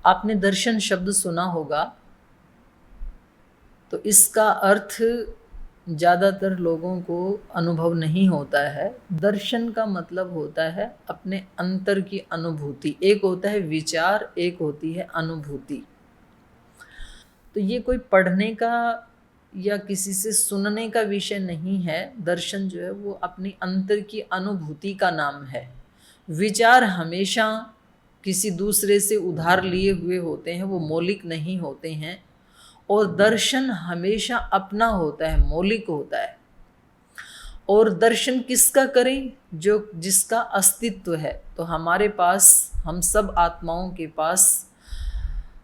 आपने दर्शन शब्द सुना होगा, तो इसका अर्थ ज़्यादातर लोगों को अनुभव नहीं होता है। दर्शन का मतलब होता है अपने अंतर की अनुभूति। एक होता है विचार, एक होती है अनुभूति। तो ये कोई पढ़ने का या किसी से सुनने का विषय नहीं है। दर्शन जो है वो अपनी अंतर की अनुभूति का नाम है। विचार हमेशा किसी दूसरे से उधार लिए हुए होते हैं, वो मौलिक नहीं होते हैं। और दर्शन हमेशा अपना होता है, मौलिक होता है। और दर्शन किसका करें? जो जिसका अस्तित्व है। तो हमारे पास, हम सब आत्माओं के पास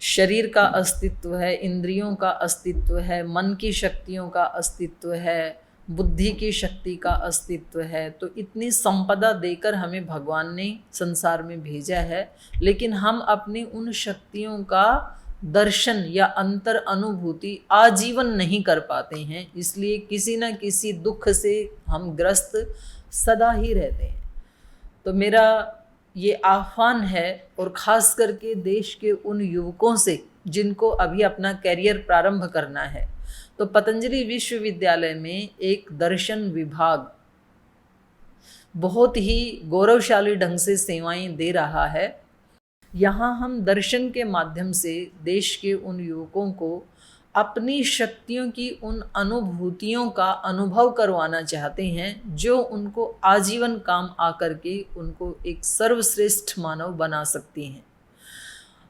शरीर का अस्तित्व है, इंद्रियों का अस्तित्व है, मन की शक्तियों का अस्तित्व है, बुद्धि की शक्ति का अस्तित्व है। तो इतनी संपदा देकर हमें भगवान ने संसार में भेजा है, लेकिन हम अपनी उन शक्तियों का दर्शन या अंतर अनुभूति आजीवन नहीं कर पाते हैं। इसलिए किसी न किसी दुख से हम ग्रस्त सदा ही रहते हैं। तो मेरा ये आह्वान है, और ख़ास करके देश के उन युवकों से जिनको अभी अपना करियर प्रारंभ करना है, तो पतंजलि विश्वविद्यालय में एक दर्शन विभाग बहुत ही गौरवशाली ढंग से सेवाएं दे रहा है। यहाँ हम दर्शन के माध्यम से देश के उन युवकों को अपनी शक्तियों की उन अनुभूतियों का अनुभव करवाना चाहते हैं, जो उनको आजीवन काम आकर के उनको एक सर्वश्रेष्ठ मानव बना सकती हैं।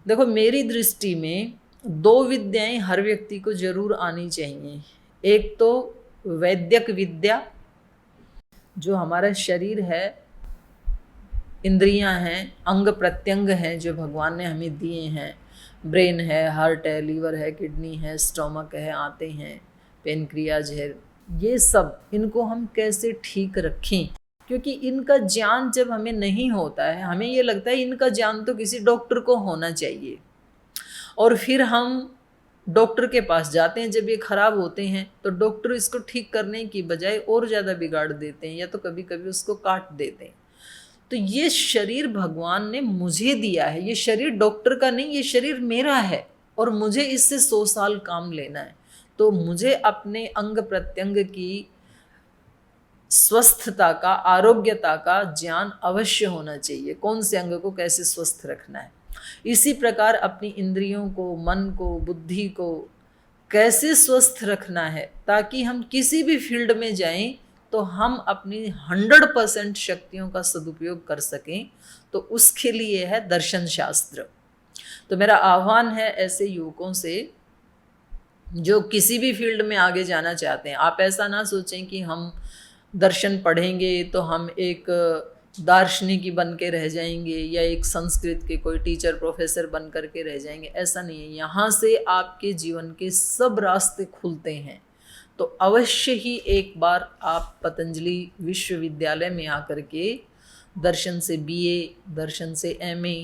देखो, मेरी दृष्टि में दो विद्याएं हर व्यक्ति को जरूर आनी चाहिए। एक तो वैद्यक विद्या, जो हमारा शरीर है, इंद्रियां हैं, अंग प्रत्यंग हैं जो भगवान ने हमें दिए हैं। ब्रेन है, हार्ट है, लीवर है, किडनी है, स्टोमक है, आंतें हैं, पेनक्रियाज है। ये सब, इनको हम कैसे ठीक रखें? क्योंकि इनका ज्ञान जब हमें नहीं होता है, हमें ये लगता है इनका ज्ञान तो किसी डॉक्टर को होना चाहिए, और फिर हम डॉक्टर के पास जाते हैं। जब ये खराब होते हैं तो डॉक्टर इसको ठीक करने की बजाय और ज़्यादा बिगाड़ देते हैं, या तो कभी कभी उसको काट देते हैं। तो ये शरीर भगवान ने मुझे दिया है, ये शरीर डॉक्टर का नहीं, ये शरीर मेरा है, और मुझे इससे 100 साल काम लेना है। तो मुझे अपने अंग प्रत्यंग की स्वस्थता का, आरोग्यता का ज्ञान अवश्य होना चाहिए, कौन से अंग को कैसे स्वस्थ रखना है। इसी प्रकार अपनी इंद्रियों को, मन को, बुद्धि को कैसे स्वस्थ रखना है, ताकि हम किसी भी फील्ड में जाएं तो हम अपनी 100% शक्तियों का सदुपयोग कर सकें। तो उसके लिए है दर्शन शास्त्र। तो मेरा आह्वान है ऐसे युवकों से जो किसी भी फील्ड में आगे जाना चाहते हैं। आप ऐसा ना सोचें कि हम दर्शन पढ़ेंगे तो हम एक दार्शनिक बन के रह जाएंगे, या एक संस्कृत के कोई टीचर प्रोफेसर बन कर के रह जाएंगे। ऐसा नहीं है। यहाँ से आपके जीवन के सब रास्ते खुलते हैं। तो अवश्य ही एक बार आप पतंजलि विश्वविद्यालय में आकर के दर्शन से BA, दर्शन से MA,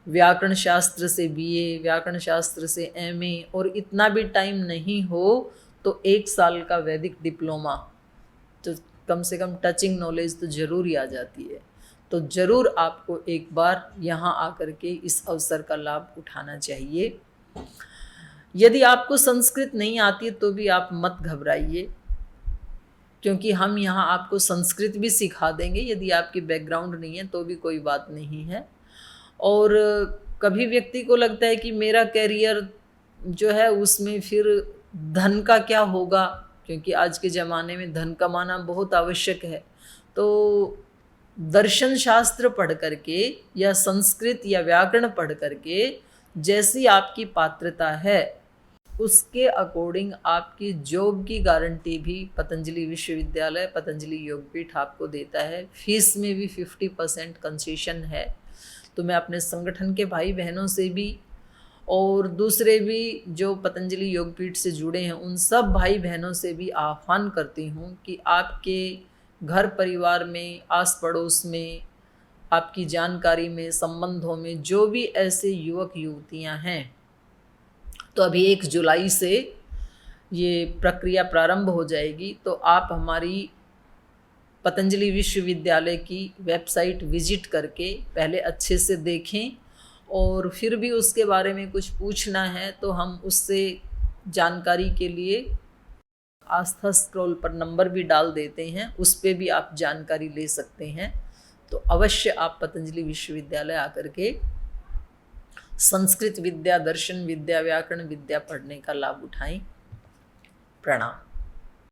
व्याकरण शास्त्र से BA, व्याकरण शास्त्र से MA, और इतना भी टाइम नहीं हो तो 1 साल का वैदिक डिप्लोमा, तो कम से कम टचिंग नॉलेज तो ज़रूर ही आ जाती है। तो ज़रूर आपको एक बार यहाँ आकर के इस अवसर का लाभ उठाना चाहिए। यदि आपको संस्कृत नहीं आती है तो भी आप मत घबराइए, क्योंकि हम यहाँ आपको संस्कृत भी सिखा देंगे। यदि आपकी बैकग्राउंड नहीं है तो भी कोई बात नहीं है। और कभी व्यक्ति को लगता है कि मेरा कैरियर जो है उसमें फिर धन का क्या होगा, क्योंकि आज के ज़माने में धन कमाना बहुत आवश्यक है। तो दर्शन शास्त्र पढ़ करके या संस्कृत या व्याकरण पढ़ करके जैसी आपकी पात्रता है उसके अकॉर्डिंग आपकी जॉब की गारंटी भी पतंजलि विश्वविद्यालय, पतंजलि योगपीठ आपको देता है। फीस में भी 50% कंसेशन है। तो मैं अपने संगठन के भाई बहनों से भी और दूसरे भी जो पतंजलि योगपीठ से जुड़े हैं उन सब भाई बहनों से भी आह्वान करती हूँ कि आपके घर परिवार में, आस पड़ोस में, आपकी जानकारी में, संबंधों में जो भी ऐसे युवक युवतियाँ हैं, तो अभी 1 जुलाई से ये प्रक्रिया प्रारंभ हो जाएगी। तो आप हमारी पतंजलि विश्वविद्यालय की वेबसाइट विजिट करके पहले अच्छे से देखें और फिर भी उसके बारे में कुछ पूछना है तो हम उससे जानकारी के लिए आस्था स्क्रॉल पर नंबर भी डाल देते हैं, उस पर भी आप जानकारी ले सकते हैं। तो अवश्य आप पतंजलि विश्वविद्यालय आकर के संस्कृत विद्या, दर्शन विद्या, व्याकरण विद्या पढ़ने का लाभ उठाएं। प्रणाम।